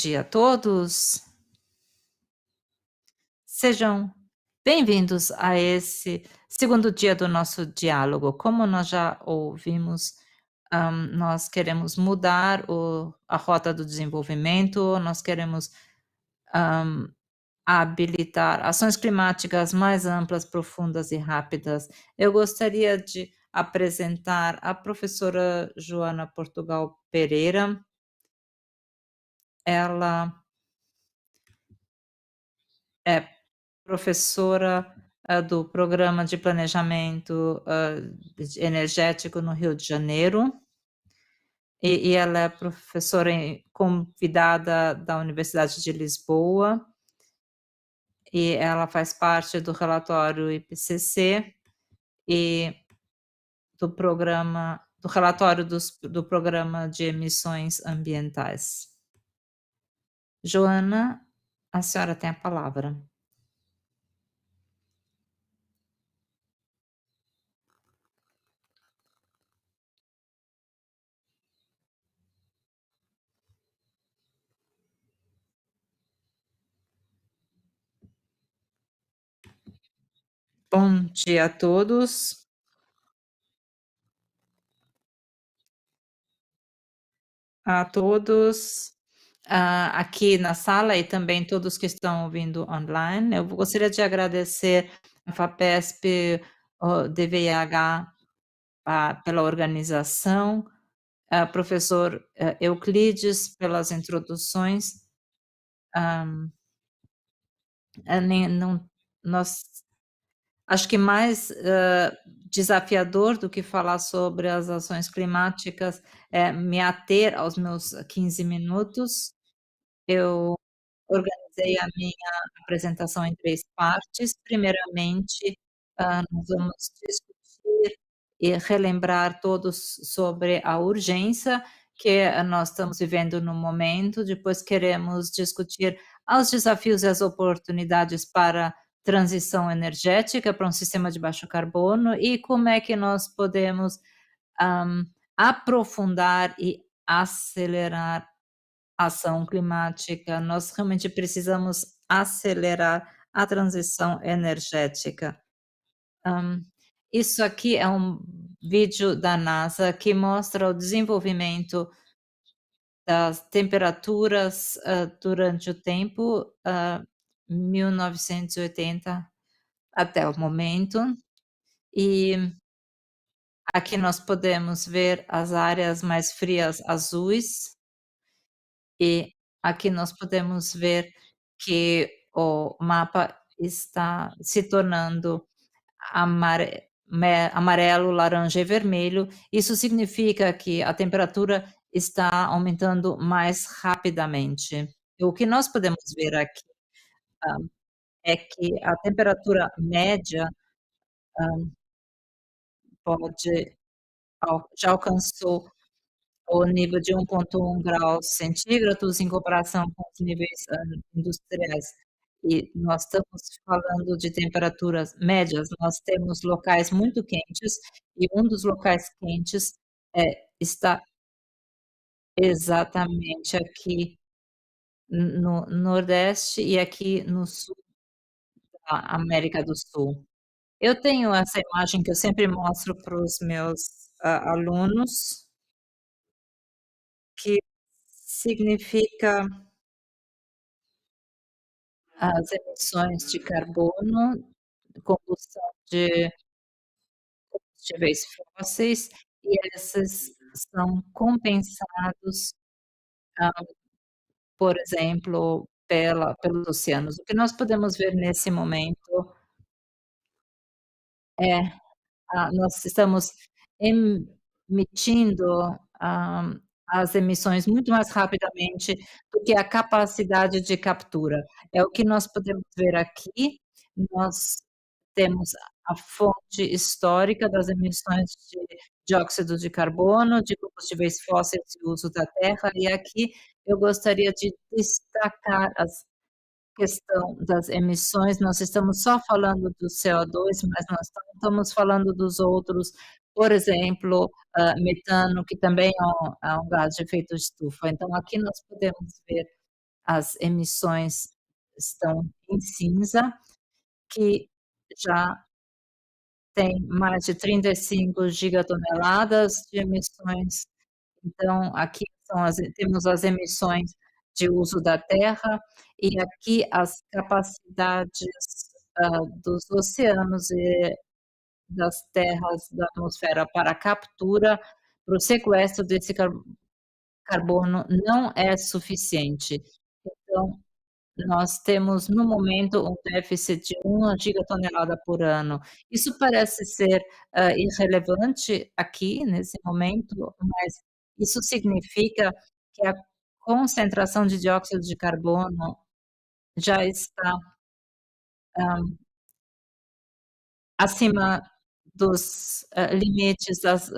Dia a todos. Sejam bem-vindos a esse segundo dia do nosso diálogo. Como nós já ouvimos, nós queremos mudar a rota do desenvolvimento, nós queremos, hã, habilitar ações climáticas mais amplas, profundas e rápidas. Eu gostaria de apresentar a professora Joana Portugal Pereira. Ela é professora, do Programa de Planejamento, Energético no Rio de Janeiro, e ela é professora convidada da Universidade de Lisboa, e ela faz parte do relatório IPCC e do relatório do Programa de Emissões Ambientais. Joana, a senhora tem a palavra. Bom dia a todos. A todos, aqui na sala e também todos que estão ouvindo online. Eu gostaria de agradecer a FAPESP, o DVIH, pela organização, professor, Euclides pelas introduções, hã, nem não nós acho que mais, desafiador do que falar sobre as ações climáticas é me ater aos meus 15 minutos. Eu organizei a minha apresentação em 3 partes. Primeiramente, nós vamos discutir e relembrar todos sobre a urgência que nós estamos vivendo no momento. Depois queremos discutir os desafios e as oportunidades para transição energética para um sistema de baixo carbono e como é que nós podemos, hã, aprofundar e acelerar ação climática. Nós realmente precisamos acelerar a transição energética. Hã, isso aqui é um vídeo da NASA que mostra o desenvolvimento das temperaturas, durante o tempo, 1980 até o momento, e aqui nós podemos ver as áreas mais frias azuis. E aqui nós podemos ver que o mapa está se tornando amarelo, laranja e vermelho. Isso significa que a temperatura está aumentando mais rapidamente. O que nós podemos ver aqui, hã, é que a temperatura média, hã, pode já alcançou o nível de 1,1 graus centígrados em comparação com os níveis, industriais. E nós estamos falando de temperaturas médias, nós temos locais muito quentes, e um dos locais quentes, está exatamente aqui no nordeste e aqui no sul da América do Sul. Eu tenho essa imagem que eu sempre mostro para os meus, alunos, que significa as emissões de carbono, combustão de combustíveis fósseis, e esses são compensados, hã, por exemplo, pelos oceanos. O que nós podemos ver nesse momento é, nós estamos emitindo, as emissões muito mais rapidamente do que a capacidade de captura. É o que nós podemos ver aqui. Nós temos a fonte histórica das emissões de dióxido de carbono, de combustíveis fósseis e uso da terra, e aqui eu gostaria de destacar as questão das emissões. Nós estamos só falando do CO2, mas nós não estamos falando dos outros, por exemplo, metano, que também é um gás de efeito estufa. Então aqui nós podemos ver as emissões estão em cinza, que já tem mais de 35 gigatoneladas de emissões. Então, aqui temos as emissões de uso da terra e aqui as capacidades, dos oceanos e das terras da atmosfera para a captura, para o sequestro desse carbono não é suficiente. Então, nós temos, no momento, um déficit de 1 gigatonelada por ano. Isso parece ser, irrelevante aqui, nesse momento, mas isso significa que a concentração de dióxido de carbono já está, hã, acima dos, limites das,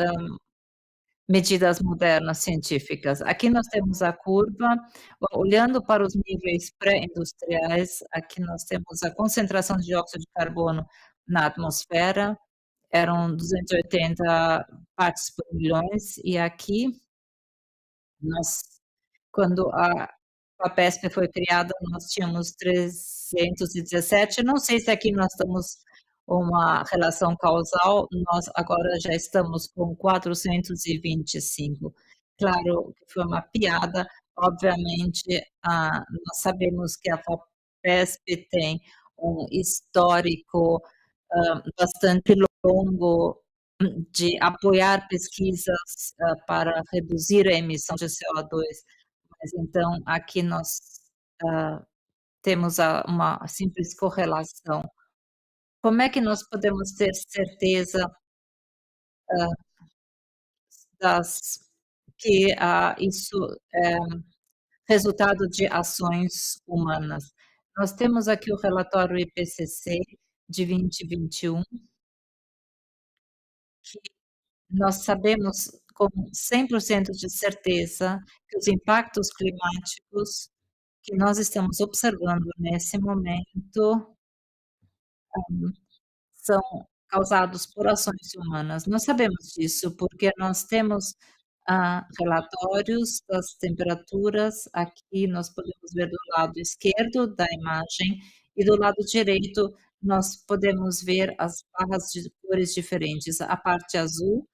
medidas modernas científicas. Aqui nós temos a curva, olhando para os níveis pré-industriais, aqui nós temos a concentração de dióxido de carbono na atmosfera, eram 280 partes por milhões, e aqui nós, quando a FAPESP foi criada, nós tínhamos 317, não sei se aqui nós estamos uma relação causal, nós agora já estamos com 425. Claro que foi uma piada, obviamente, nós sabemos que a FAPESP tem um histórico, bastante longo de apoiar pesquisas, para reduzir a emissão de CO2, mas então aqui nós, hã, temos uma simples correlação. Como é que nós podemos ter certeza, hã, das que, isso é resultado de ações humanas? Nós temos aqui o relatório IPCC de 2021, que nós sabemos com 100% de certeza que os impactos climáticos que nós estamos observando nesse momento, são causados por ações humanas. Nós sabemos disso, porque nós temos, relatórios das temperaturas, aqui nós podemos ver do lado esquerdo da imagem e do lado direito nós podemos ver as barras de cores diferentes. A parte azul,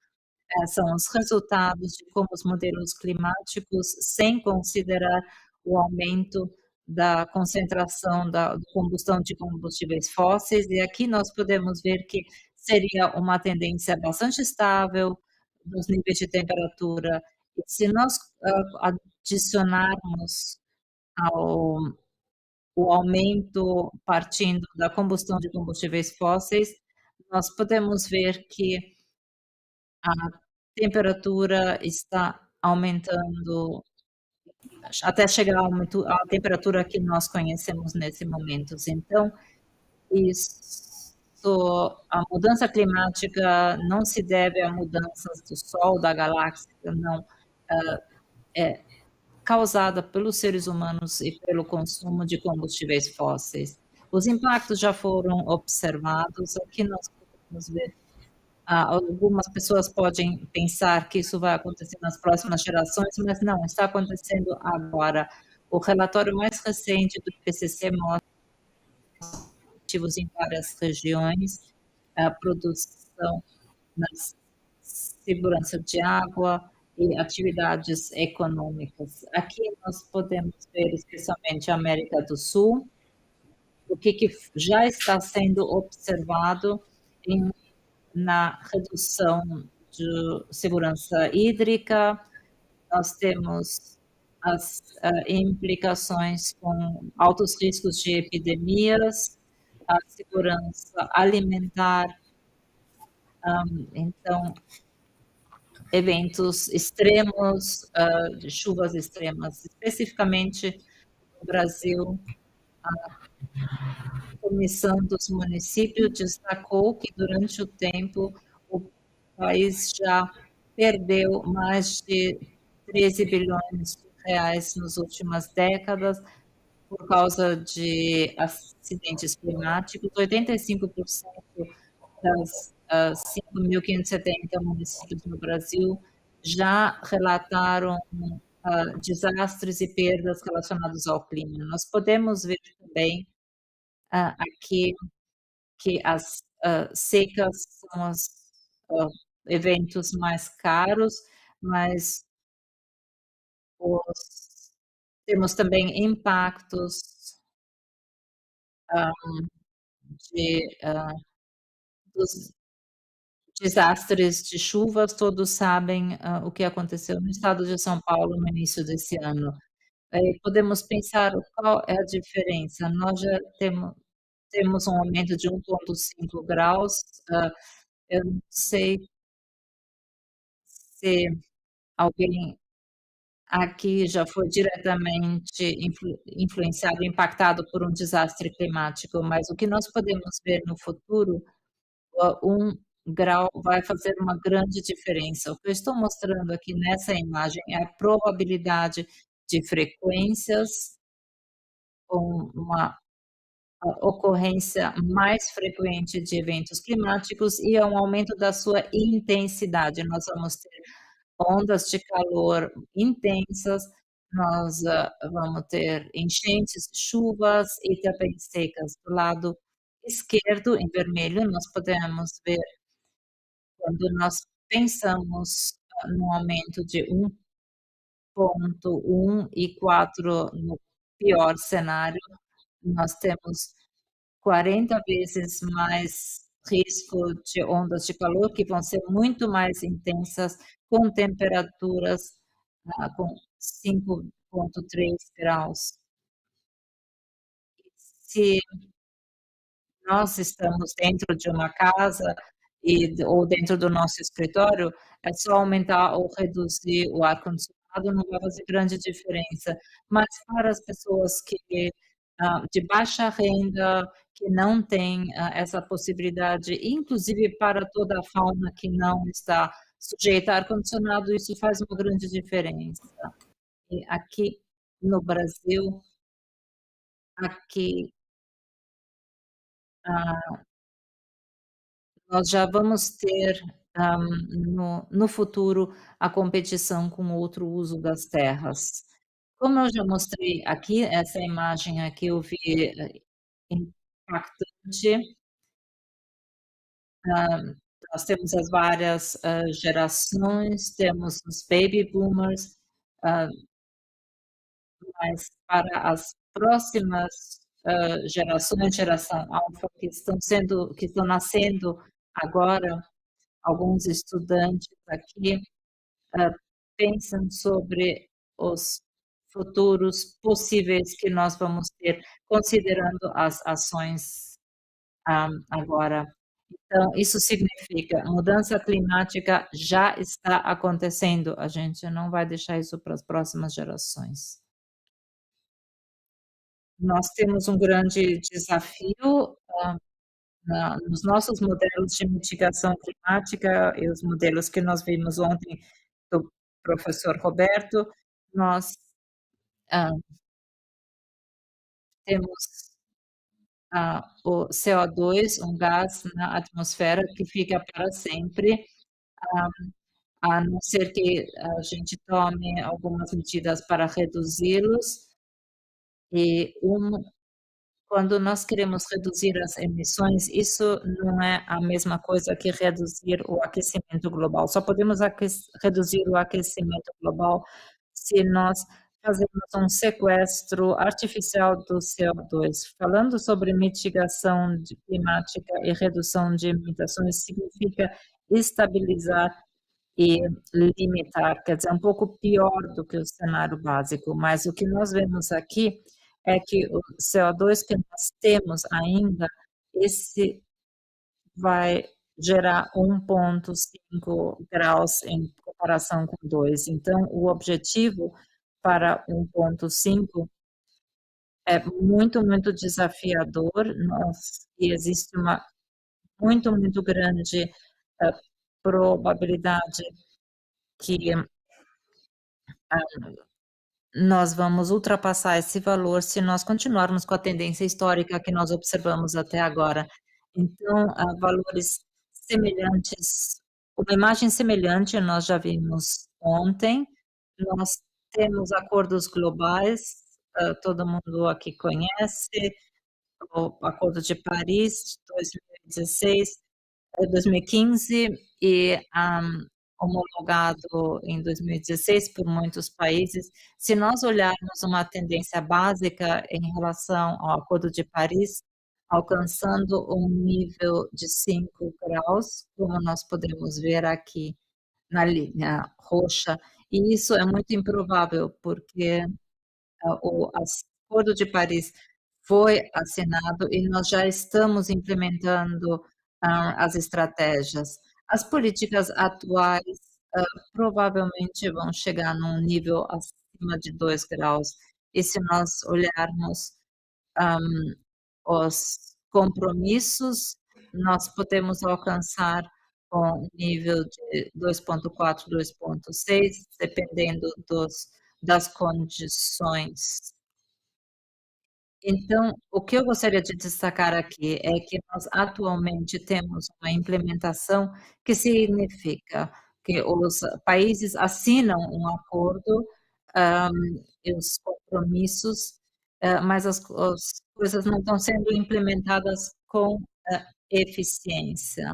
são os resultados de como os modelos climáticos, sem considerar o aumento da concentração da combustão de combustíveis fósseis, e aqui nós podemos ver que seria uma tendência bastante estável dos níveis de temperatura. E se nós, adicionarmos ao o aumento partindo da combustão de combustíveis fósseis, nós podemos ver que a temperatura está aumentando até chegar ao aumento à temperatura que nós conhecemos nesse momento. Então, isso a mudança climática não se deve a mudanças do Sol, da galáxia, não, é causada pelos seres humanos e pelo consumo de combustíveis fósseis. Os impactos já foram observados, aqui nós podemos ver. Algumas pessoas podem pensar que isso vai acontecer nas próximas gerações, mas não, está acontecendo agora. O relatório mais recente do IPCC mostra ativos em várias regiões, a produção na segurança de água e atividades econômicas. Aqui nós podemos ver especialmente a América do Sul, o que já está sendo observado na redução de segurança hídrica, nós temos as implicações com altos riscos de epidemias, a segurança alimentar, então eventos extremos, de chuvas extremas, especificamente no Brasil. A Comissão dos Municípios destacou que durante o tempo o país já perdeu mais de 13 bilhões de reais nas últimas décadas por causa de acidentes climáticos. 85% das 5.570 municípios no Brasil já relataram desastres e perdas relacionados ao clima. Nós podemos ver também, aqui que as, secas são os, hã, eventos mais caros, mas os temos também impactos, hã, dos desastres de chuvas, todos sabem, o que aconteceu no estado de São Paulo no início desse ano. Podemos pensar qual é a diferença. Nós já temos um aumento de 1,5 graus, eu não sei se alguém aqui já foi diretamente influenciado, impactado por um desastre climático, mas o que nós podemos ver no futuro, 1 grau vai fazer uma grande diferença. O que eu estou mostrando aqui nessa imagem é a probabilidade de frequências com uma ocorrência mais frequente de eventos climáticos e um aumento da sua intensidade. Nós vamos ter ondas de calor intensas, nós, vamos ter enchentes, chuvas e também secas. Do lado esquerdo, em vermelho, nós podemos ver quando nós pensamos, no aumento de 1,1 e 4 no pior cenário, nós temos 40 vezes mais risco de ondas de calor, que vão ser muito mais intensas, com temperaturas, com 5,3 graus. Se nós estamos dentro de uma casa ou dentro do nosso escritório, é só aumentar ou reduzir o ar-condicionado, não vai fazer grande diferença. Mas para as pessoas que, de baixa renda, que não têm, essa possibilidade, inclusive para toda a fauna que não está sujeita a ar-condicionado, isso faz uma grande diferença. E aqui no Brasil, aqui, ah, nós já vamos ter, no futuro, a competição com outro uso das terras. Como eu já mostrei aqui, essa imagem aqui eu vi, impactante, nós temos as várias, gerações, temos os baby boomers, hã, mas para as próximas, gerações, geração alfa, que estão nascendo agora, alguns estudantes aqui, hã, pensam sobre os futuros possíveis que nós vamos ter, considerando as ações, agora. Então, isso significa mudança climática já está acontecendo, a gente não vai deixar isso para as próximas gerações. Nós temos um grande desafio, nos nossos modelos de mitigação climática e os modelos que nós vimos ontem do professor Roberto, nós, hã, temos, o CO2, um gás na atmosfera que fica para sempre, a não ser que a gente tome algumas medidas para reduzi-los, e quando nós queremos reduzir as emissões, isso não é a mesma coisa que reduzir o aquecimento global. Só podemos reduzir o aquecimento global se nós fazermos um sequestro artificial do CO2. Falando sobre mitigação climática e redução de emissões, significa estabilizar e limitar, quer dizer, um pouco pior do que o cenário básico, mas o que nós vemos aqui é que o CO2 que nós temos ainda, esse vai gerar 1,5 graus em comparação com 2. Então, o objetivo para 1,5 é muito, muito desafiador, e existe uma muito, muito grande, probabilidade que nós vamos ultrapassar esse valor se nós continuarmos com a tendência histórica que nós observamos até agora. Então, valores semelhantes, uma imagem semelhante nós já vimos ontem, nós Temos acordos globais, todo mundo aqui conhece, o Acordo de Paris de 2016, 2015 e, homologado em 2016 por muitos países. Se nós olharmos uma tendência básica em relação ao Acordo de Paris, alcançando um nível de 5 graus, como nós podemos ver aqui na linha roxa, e isso é muito improvável, porque o Acordo de Paris foi assinado e nós já estamos implementando as estratégias. As políticas atuais provavelmente vão chegar num nível acima de 2 graus. E se nós olharmos os compromissos, nós podemos alcançar um nível de 2,4, 2,6, dependendo das condições. Então, o que eu gostaria de destacar aqui é que nós atualmente temos uma implementação que significa que os países assinam um acordo, hã, e os compromissos, mas as coisas não estão sendo implementadas com, eficiência.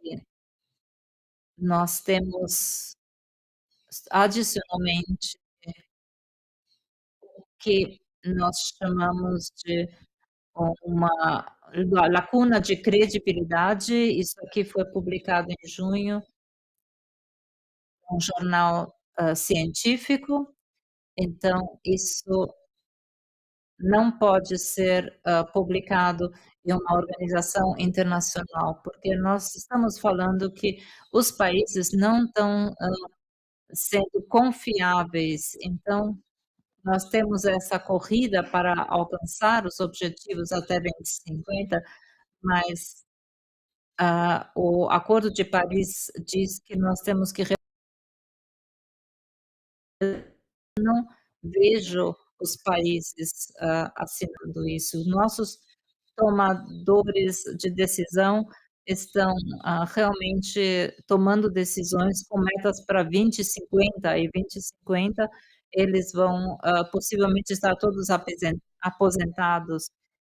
E nós temos, adicionalmente, que nós chamamos de uma lacuna de credibilidade. Isso aqui foi publicado em junho, num jornal, científico, então isso não pode ser, publicado em uma organização internacional, porque nós estamos falando que os países não estão, sendo confiáveis. Então, nós temos essa corrida para alcançar os objetivos até 2050, mas o Acordo de Paris diz que nós temos que não vejo os países, assinando isso. Os nossos tomadores de decisão estão, realmente tomando decisões com metas para 2050, e 2050 eles vão, possivelmente estar todos aposentados,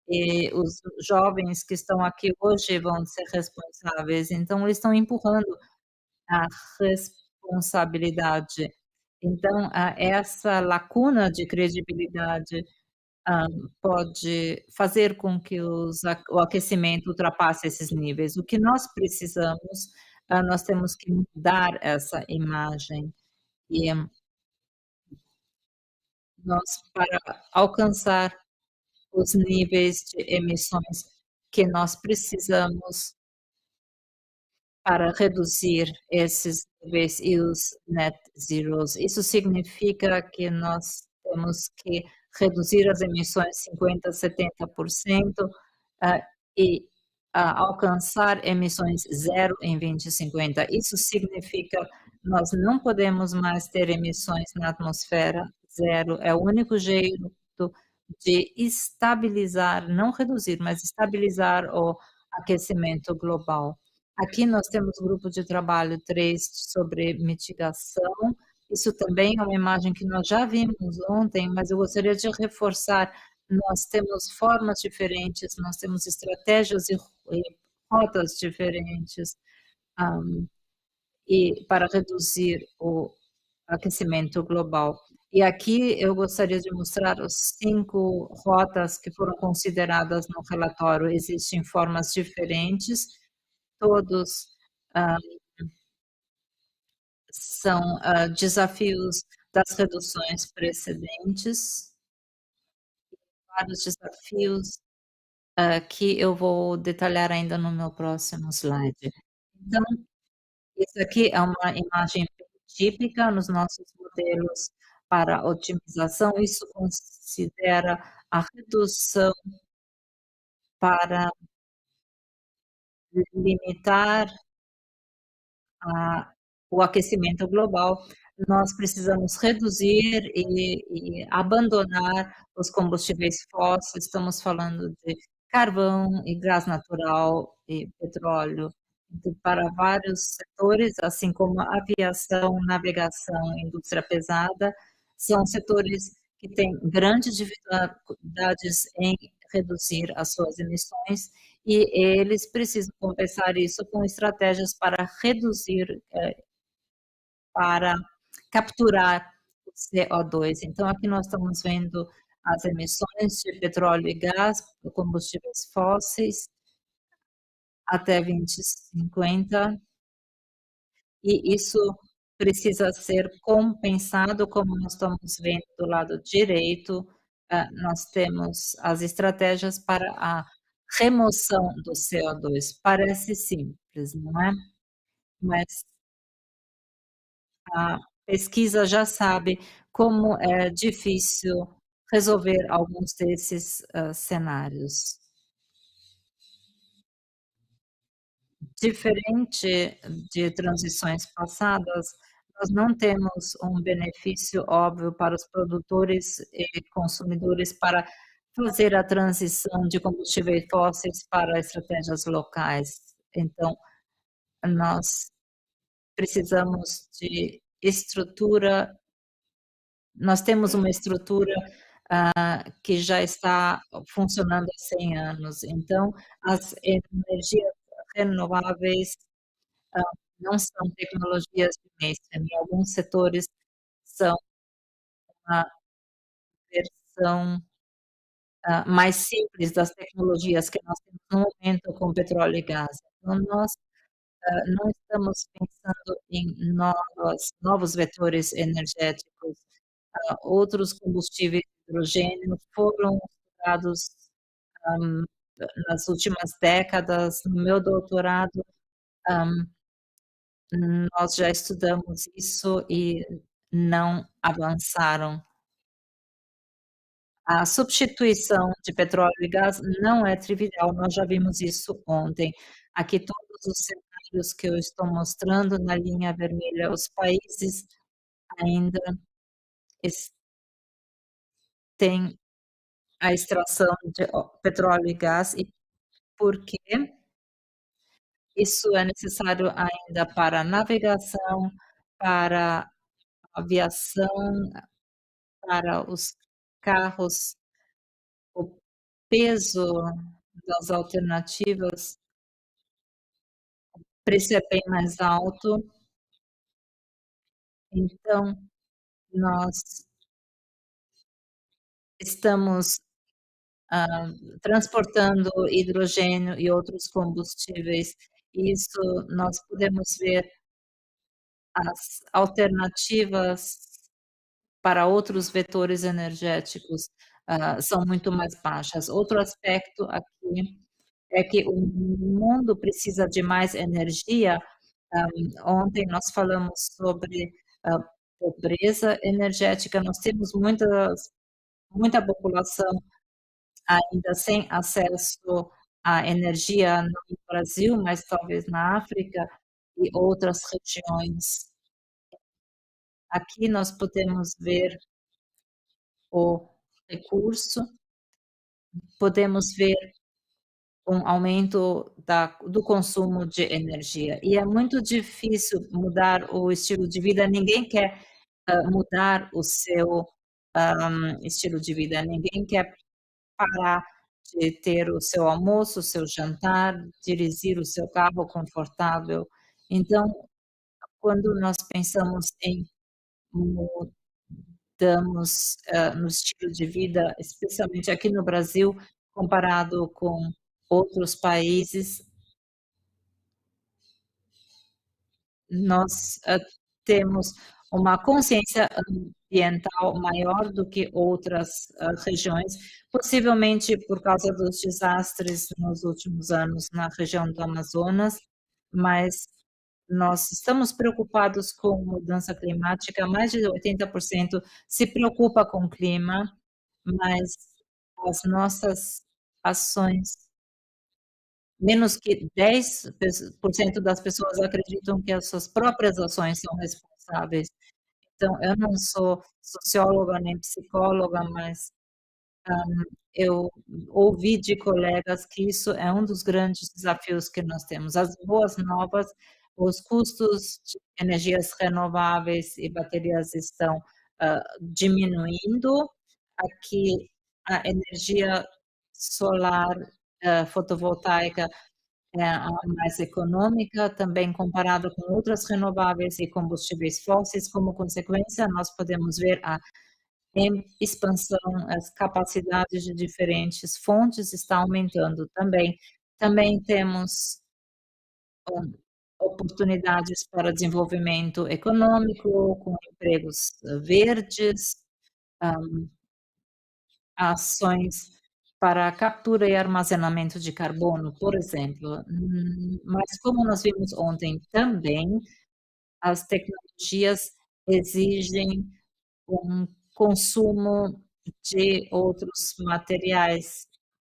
e os jovens que estão aqui hoje vão ser responsáveis, então eles estão empurrando a responsabilidade. Então, essa lacuna de credibilidade, hã, pode fazer com que o aquecimento ultrapasse esses níveis. O que nós precisamos, nós temos que mudar essa imagem e nós, para alcançar os níveis de emissões que nós precisamos para reduzir esses níveis e os net zeros. Isso significa que nós temos que reduzir as emissões 50, 70%, ah, e alcançar emissões zero em 2050. Isso significa nós não podemos mais ter emissões na atmosfera zero. É o único jeito de estabilizar, não reduzir, mas estabilizar o aquecimento global. Aqui nós temos grupo de trabalho 3 sobre mitigação. Isso também é uma imagem que nós já vimos ontem, mas eu gostaria de reforçar. Nós temos formas diferentes, nós temos estratégias e rotas diferentes, hã, e para reduzir o aquecimento global. E aqui eu gostaria de mostrar os 5 rotas que foram consideradas no relatório. Existem formas diferentes, todos, hã, são, desafios das reduções precedentes, vários desafios, que eu vou detalhar ainda no meu próximo slide. Então, isso aqui é uma imagem bem típica nos nossos modelos para otimização. Isso considera a redução para limitar a o aquecimento global. Nós precisamos reduzir e abandonar os combustíveis fósseis. Estamos falando de carvão e gás natural e petróleo. para vários setores, assim como a aviação, navegação, indústria pesada, são setores que têm grandes dificuldades em reduzir as suas emissões e eles precisam compensar isso com estratégias para reduzir, para capturar o CO2. Então, aqui nós estamos vendo as emissões de petróleo e gás, combustíveis fósseis, até 2050, e isso precisa ser compensado, como nós estamos vendo do lado direito, nós temos as estratégias para a remoção do CO2. Parece simples, não é? Mas a pesquisa já sabe como é difícil resolver alguns desses, cenários. Diferente de transições passadas, nós não temos um benefício óbvio para os produtores e consumidores para fazer a transição de combustíveis fósseis para estratégias locais. Então, nós precisamos de estrutura, nós temos uma estrutura, que já está funcionando há 100 anos, então as energias renováveis não são tecnologias de mainstream, em alguns setores são uma versão, mais simples das tecnologias que nós temos no momento com petróleo e gás. Então nós, não estamos pensando em novos vetores energéticos, outros combustíveis de hidrogênio foram estudados, hã, nas últimas décadas. No meu doutorado, hã, nós já estudamos isso e não avançaram. A substituição de petróleo e gás não é trivial, nós já vimos isso ontem. Aqui todos os cenários que eu estou mostrando na linha vermelha, os países ainda es têm a extração de petróleo e gás e por quê? Isso é necessário ainda para navegação, para aviação, para os carros, o peso das alternativas, o preço é bem mais alto, então nós estamos, transportando hidrogênio e outros combustíveis, e isso nós podemos ver as alternativas para outros vetores energéticos, são muito mais baixas. Outro aspecto aqui é que o mundo precisa de mais energia. Ontem nós falamos sobre, pobreza energética, nós temos muita população ainda sem acesso à energia no Brasil, mas talvez na África e outras regiões. Aqui nós podemos ver o recurso, podemos ver um aumento do consumo de energia. E é muito difícil mudar o estilo de vida, ninguém quer, mudar o seu, estilo de vida, ninguém quer parar de ter o seu almoço, o seu jantar, dirigir o seu carro confortável. Então, quando nós pensamos em mudamos, no estilo de vida, especialmente aqui no Brasil, comparado com outros países, nós, temos uma consciência ambiental maior do que outras, regiões, possivelmente por causa dos desastres nos últimos anos na região do Amazonas, mas nós estamos preocupados com mudança climática, mais de 80% se preocupa com o clima, mas as nossas ações, menos que 10% das pessoas acreditam que as suas próprias ações são responsáveis. Então, eu não sou socióloga nem psicóloga, mas Eu ouvi de colegas que isso é um dos grandes desafios que nós temos. As boas novas, os custos de energias renováveis e baterias estão, diminuindo. Aqui, a energia solar, fotovoltaica é a mais econômica, também comparada com outras renováveis e combustíveis fósseis. Como consequência, nós podemos ver a em expansão, as capacidades de diferentes fontes está aumentando também. Também temos, oportunidades para desenvolvimento econômico, com empregos, verdes, hã, ações para captura e armazenamento de carbono, por exemplo. Mas como nós vimos ontem também, as tecnologias exigem um consumo de outros materiais.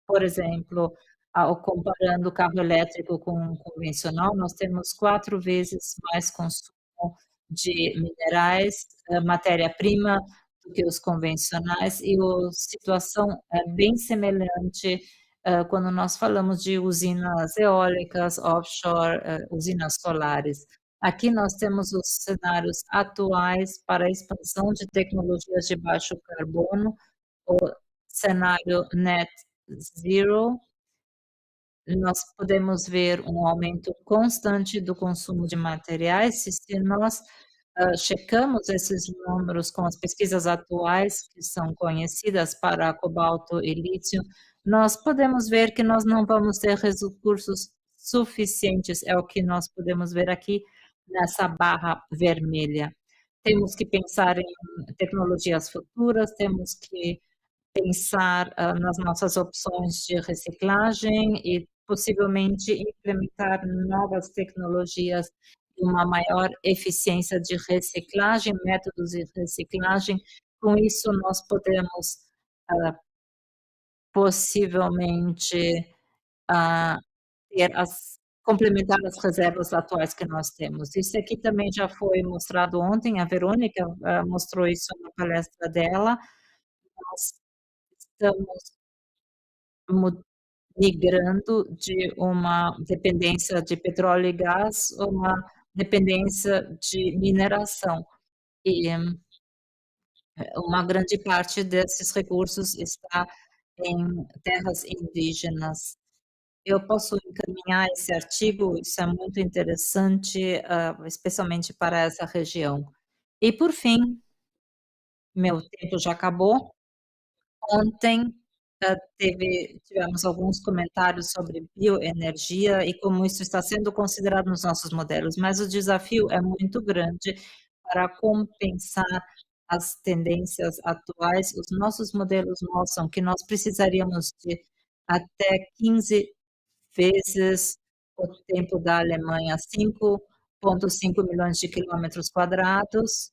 Por exemplo, ao comparando o carro elétrico com o convencional, nós temos 4 vezes mais consumo de minerais, matéria-prima, do que os convencionais, e a situação é bem semelhante, quando nós falamos de usinas eólicas, offshore, usinas solares. Aqui nós temos os cenários atuais para a expansão de tecnologias de baixo carbono, o cenário net zero. Nós podemos ver um aumento constante do consumo de materiais, se nós, checamos esses números com as pesquisas atuais, que são conhecidas para cobalto e lítio, nós podemos ver que nós não vamos ter recursos suficientes, é o que nós podemos ver aqui nessa barra vermelha. Temos que pensar em tecnologias futuras, temos que pensar, nas nossas opções de reciclagem e possivelmente implementar novas tecnologias e uma maior eficiência de reciclagem, métodos de reciclagem. Com isso, nós podemos, possivelmente, ah, ter as complementar as reservas atuais que nós temos. Isso aqui também já foi mostrado ontem, a Verônica, mostrou isso na palestra dela. Nós estamos mu migrando de uma dependência de petróleo e gás a uma dependência de mineração. E uma grande parte desses recursos está em terras indígenas. Eu posso encaminhar esse artigo, isso é muito interessante, especialmente para essa região. E por fim, meu tempo já acabou. Ontem, tivemos alguns comentários sobre bioenergia e como isso está sendo considerado nos nossos modelos, mas o desafio é muito grande para compensar as tendências atuais. Os nossos modelos mostram que nós precisaríamos de até 15 vezes o tempo da Alemanha, 5,5 milhões de quilômetros quadrados,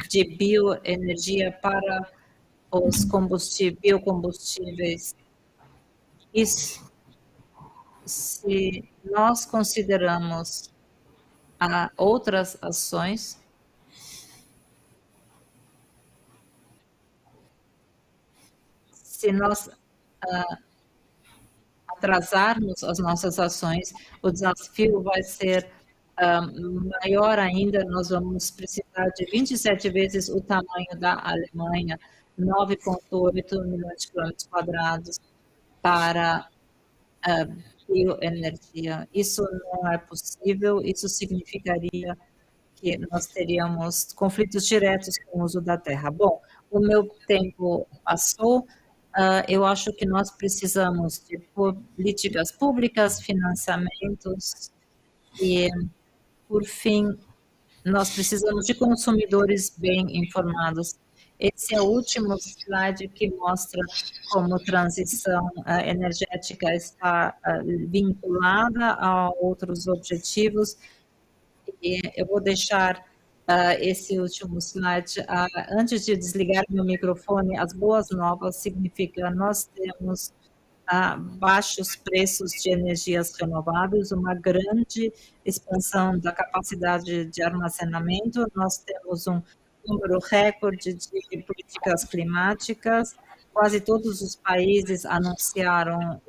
de bioenergia para os biocombustíveis. Isso, se nós consideramos outras ações, se nós atrasarmos as nossas ações, o desafio vai ser maior ainda, nós vamos precisar de 27 vezes o tamanho da Alemanha, 9,8 milhões de quilômetros quadrados para bioenergia. Isso não é possível, isso significaria que nós teríamos conflitos diretos com o uso da terra. Bom, o meu tempo passou, eu acho que nós precisamos de políticas públicas, financiamentos e, por fim, nós precisamos de consumidores bem informados. Esse é o último slide que mostra como transição energética está vinculada a outros objetivos. E eu vou deixar esse último slide. Antes de desligar meu microfone, as boas novas significa nós temos baixos preços de energias renováveis, uma grande expansão da capacidade de armazenamento, nós temos um número recorde de políticas climáticas, quase todos os países anunciaram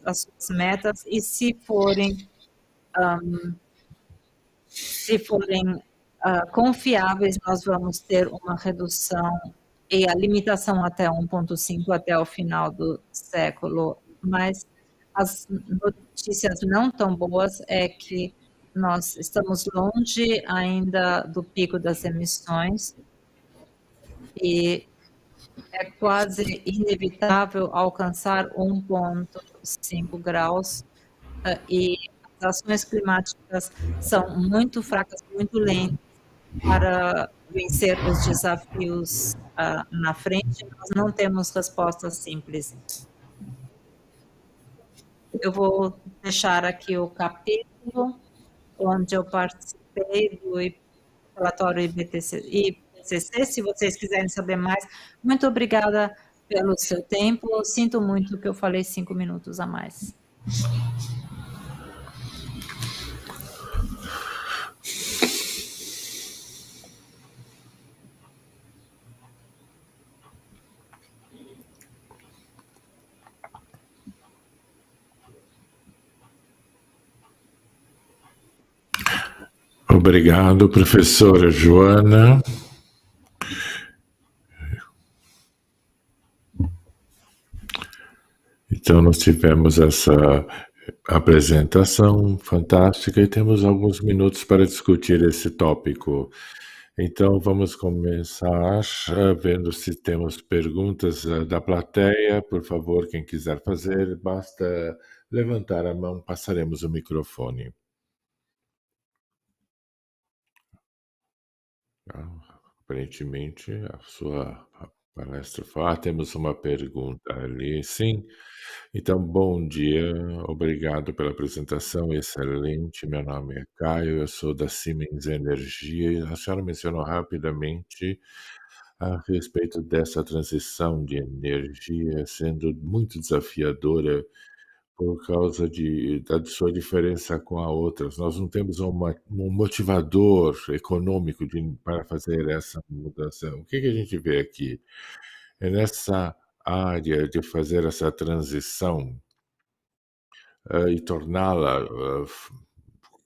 as suas metas e se forem confiáveis, nós vamos ter uma redução e a limitação até 1,5 até o final do século, mas as notícias não tão boas é que nós estamos longe ainda do pico das emissões e é quase inevitável alcançar 1,5 graus, e as ações climáticas são muito fracas, muito lentas para vencer os desafios na frente, nós não temos respostas simples. Eu vou deixar aqui o capítulo onde eu participei do relatório IPCC, se vocês quiserem saber mais. Muito obrigada pelo seu tempo. Eu sinto muito que eu falei 5 minutos a mais. Obrigado, professora Joana. Então, nós tivemos essa apresentação fantástica e temos alguns minutos para discutir esse tópico. Então, vamos começar vendo se temos perguntas da plateia. Por favor, quem quiser fazer, basta levantar a mão, passaremos o microfone. Aparentemente, a sua palestra foi. Temos uma pergunta ali, sim. Então, bom dia, obrigado pela apresentação, excelente. Meu nome é Caio, eu sou da Siemens Energia e a senhora mencionou rapidamente a respeito dessa transição de energia sendo muito desafiadora por causa da sua diferença com a outras. Nós não temos um motivador econômico para fazer essa mudança. O que a gente vê aqui? É nessa área de fazer essa transição e torná-la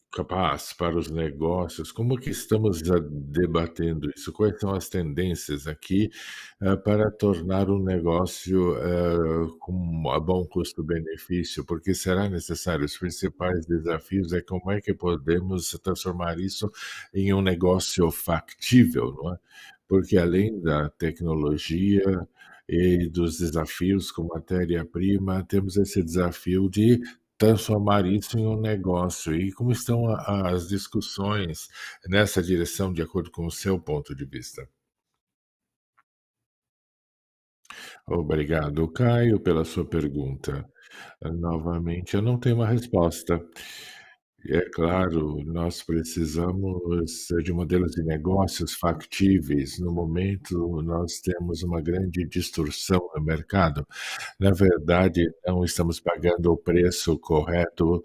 capaz para os negócios. Como que estamos debatendo isso? Quais são as tendências aqui para tornar um negócio com a bom custo-benefício? Porque será necessário. Os principais desafios é como é que podemos transformar isso em um negócio factível, não é? Porque além da tecnologia e dos desafios com matéria-prima, temos esse desafio de transformar isso em um negócio. E como estão as discussões nessa direção, de acordo com o seu ponto de vista? Obrigado, Caio, pela sua pergunta. Novamente, eu não tenho uma resposta. É claro, nós precisamos de modelos de negócios factíveis. No momento, nós temos uma grande distorção no mercado. Na verdade, não estamos pagando o preço correto,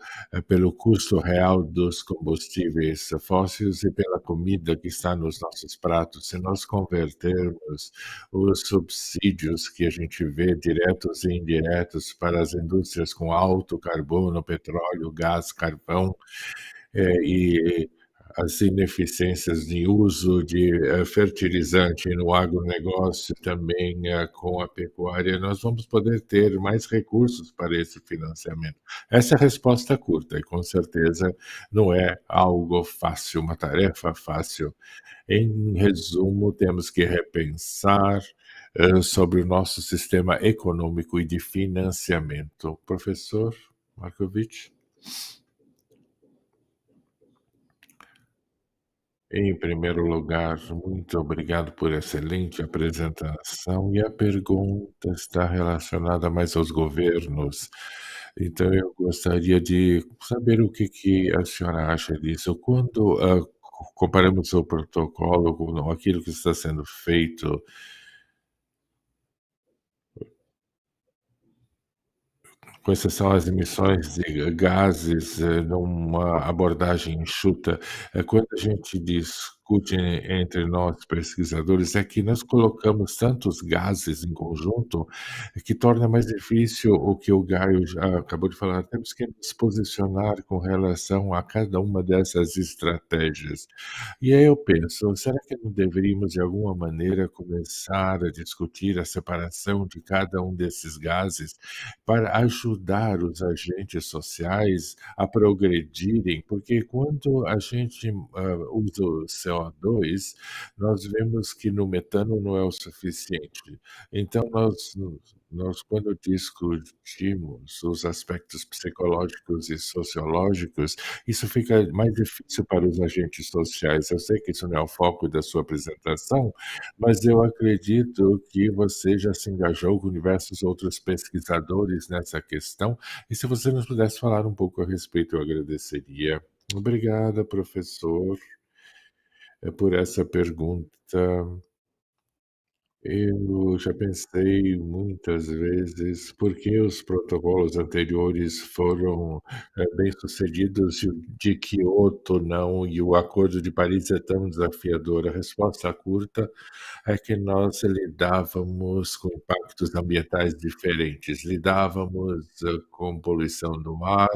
pelo custo real dos combustíveis fósseis e pela comida que está nos nossos pratos. Se nós convertermos os subsídios que a gente vê, diretos e indiretos, para as indústrias com alto carbono, petróleo, gás, carvão, e as ineficiências de uso de fertilizante no agronegócio, também com a pecuária, nós vamos poder ter mais recursos para esse financiamento. Essa é a resposta curta e, com certeza, não é algo fácil, uma tarefa fácil. Em resumo, temos que repensar sobre o nosso sistema econômico e de financiamento. Professor Markovitch? Em primeiro lugar, muito obrigado por excelente apresentação. E a pergunta está relacionada mais aos governos. Então, eu gostaria de saber o que a senhora acha disso. Quando comparamos o protocolo com aquilo que está sendo feito, com exceção às emissões de gases, numa abordagem enxuta, quando a gente diz discute entre nós pesquisadores é que nós colocamos tantos gases em conjunto que torna mais difícil o que o Gaio já acabou de falar, temos que nos posicionar com relação a cada uma dessas estratégias. E aí eu penso, será que não deveríamos de alguma maneira começar a discutir a separação de cada um desses gases para ajudar os agentes sociais a progredirem? Porque quando a gente, usa o CO2, nós vemos que no metano não é o suficiente. Então nós quando discutimos os aspectos psicológicos e sociológicos, isso fica mais difícil para os agentes sociais. Eu sei que isso não é o foco da sua apresentação, mas eu acredito que você já se engajou com diversos outros pesquisadores nessa questão, e se você nos pudesse falar um pouco a respeito, eu agradeceria. Obrigada, professor, por essa pergunta. Eu já pensei muitas vezes por que os protocolos anteriores foram, bem-sucedidos e o de Kyoto não, e o Acordo de Paris é tão desafiador. A resposta curta é que nós lidávamos com impactos ambientais diferentes, lidávamos, com poluição do ar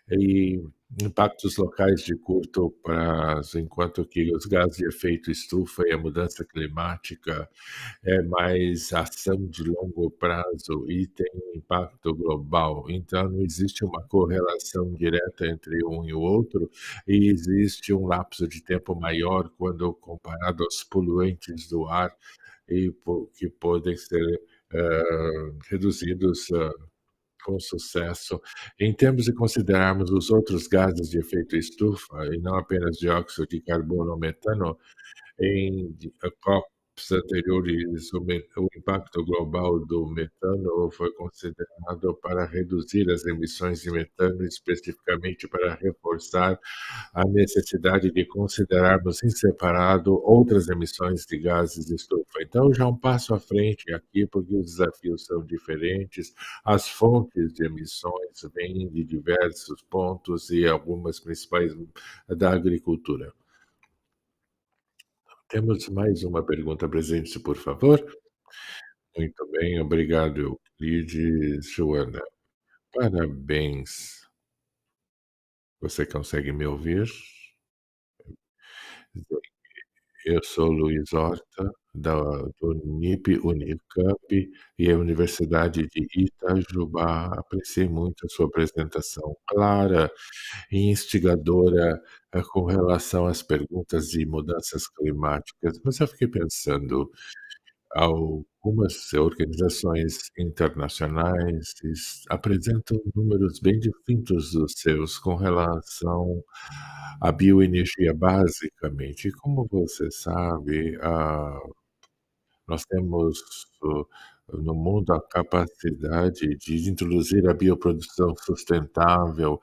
e impactos locais de curto prazo, enquanto que os gases de efeito estufa e a mudança climática é mais ação de longo prazo e tem um impacto global. Então, não existe uma correlação direta entre um e o outro, e existe um lapso de tempo maior quando comparado aos poluentes do ar que podem ser reduzidos com sucesso. Em termos de considerarmos os outros gases de efeito estufa, e não apenas dióxido de carbono ou metano, em COPs anteriores, o impacto global do metano foi considerado para reduzir as emissões de metano, especificamente para reforçar a necessidade de considerarmos em separado outras emissões de gases de estufa. Então, já um passo à frente aqui, porque os desafios são diferentes, as fontes de emissões vêm de diversos pontos e algumas principais da agricultura. Temos mais uma pergunta presente, por favor? Muito bem, obrigado, Euclides. Joana, parabéns. Você consegue me ouvir? Eu sou Luiz Horta, do NIP Unicamp e a Universidade de Itajubá. Apreciei muito a sua apresentação clara e instigadora, com relação às perguntas de mudanças climáticas. Mas eu fiquei pensando, algumas organizações internacionais apresentam números bem distintos dos seus com relação à bioenergia, basicamente. E como você sabe, nós temos no mundo a capacidade de introduzir a bioprodução sustentável,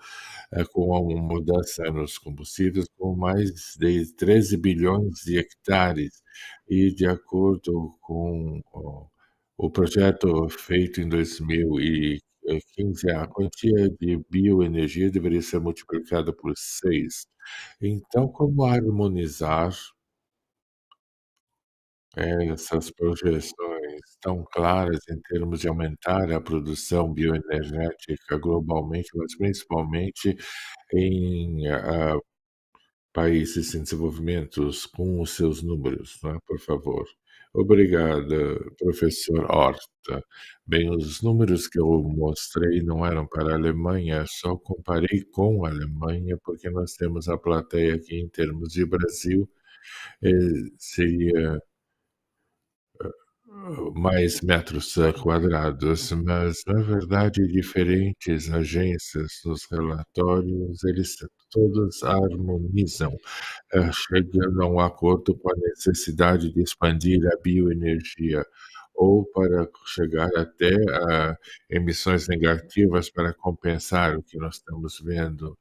com a mudança nos combustíveis, com mais de 13 bilhões de hectares. E de acordo com o projeto feito em 2015, a quantia de bioenergia deveria ser multiplicada por 6. Então, como harmonizar essas projeções tão claras em termos de aumentar a produção bioenergética globalmente, mas principalmente em, países em desenvolvimentos com os seus números, né, por favor. Obrigada, professor Horta. Bem, os números que eu mostrei não eram para a Alemanha, só comparei com a Alemanha, porque nós temos a plateia aqui em termos de Brasil, eh, seria mais metros quadrados, mas na verdade diferentes agências nos relatórios, eles todos harmonizam, chegando a um acordo com a necessidade de expandir a bioenergia ou para chegar até a emissões negativas para compensar o que nós estamos vendo.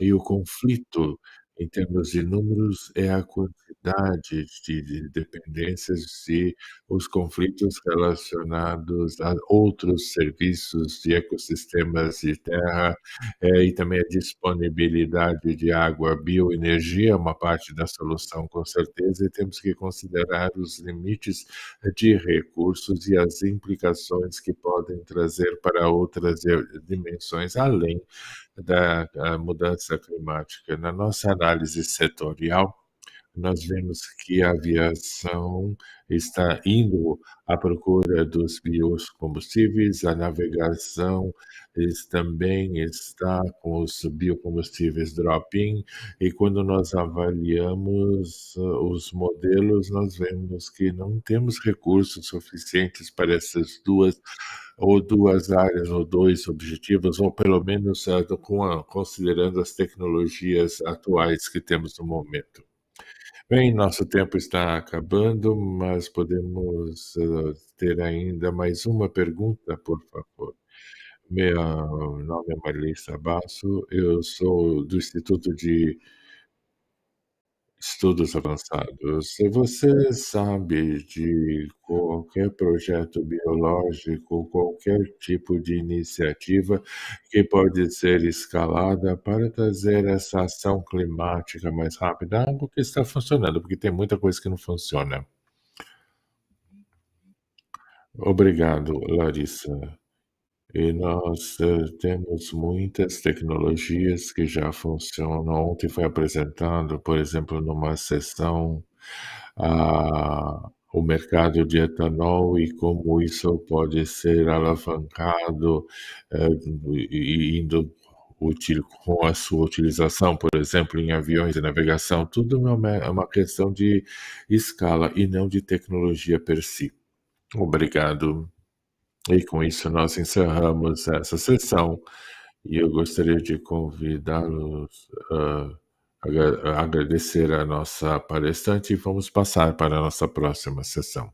E o conflito em termos de números, é a quantidade de dependências e os conflitos relacionados a outros serviços de ecossistemas de terra, e também a disponibilidade de água. Bioenergia é uma parte da solução, com certeza, e temos que considerar os limites de recursos e as implicações que podem trazer para outras dimensões, além da mudança climática. Na nossa análise setorial, nós vemos que a aviação está indo à procura dos biocombustíveis, a navegação também está com os biocombustíveis drop-in, e quando nós avaliamos os modelos, nós vemos que não temos recursos suficientes para essas duas áreas, ou dois objetivos, ou pelo menos considerando as tecnologias atuais que temos no momento. Bem, nosso tempo está acabando, mas podemos ter ainda mais uma pergunta, por favor. Meu nome é Marlissa Basso, eu sou do Instituto de Estudos Avançados. Se você sabe de qualquer projeto biológico, qualquer tipo de iniciativa que pode ser escalada para trazer essa ação climática mais rápida, algo que está funcionando, porque tem muita coisa que não funciona. Obrigado, Larissa. E nós temos muitas tecnologias que já funcionam. Ontem foi apresentado, por exemplo, numa sessão, o mercado de etanol e como isso pode ser alavancado, eh, e indo com a sua utilização, por exemplo, em aviões e navegação. Tudo é uma questão de escala e não de tecnologia per si. Obrigado. E com isso nós encerramos essa sessão, e eu gostaria de convidá-los a agradecer a nossa palestrante, e vamos passar para a nossa próxima sessão.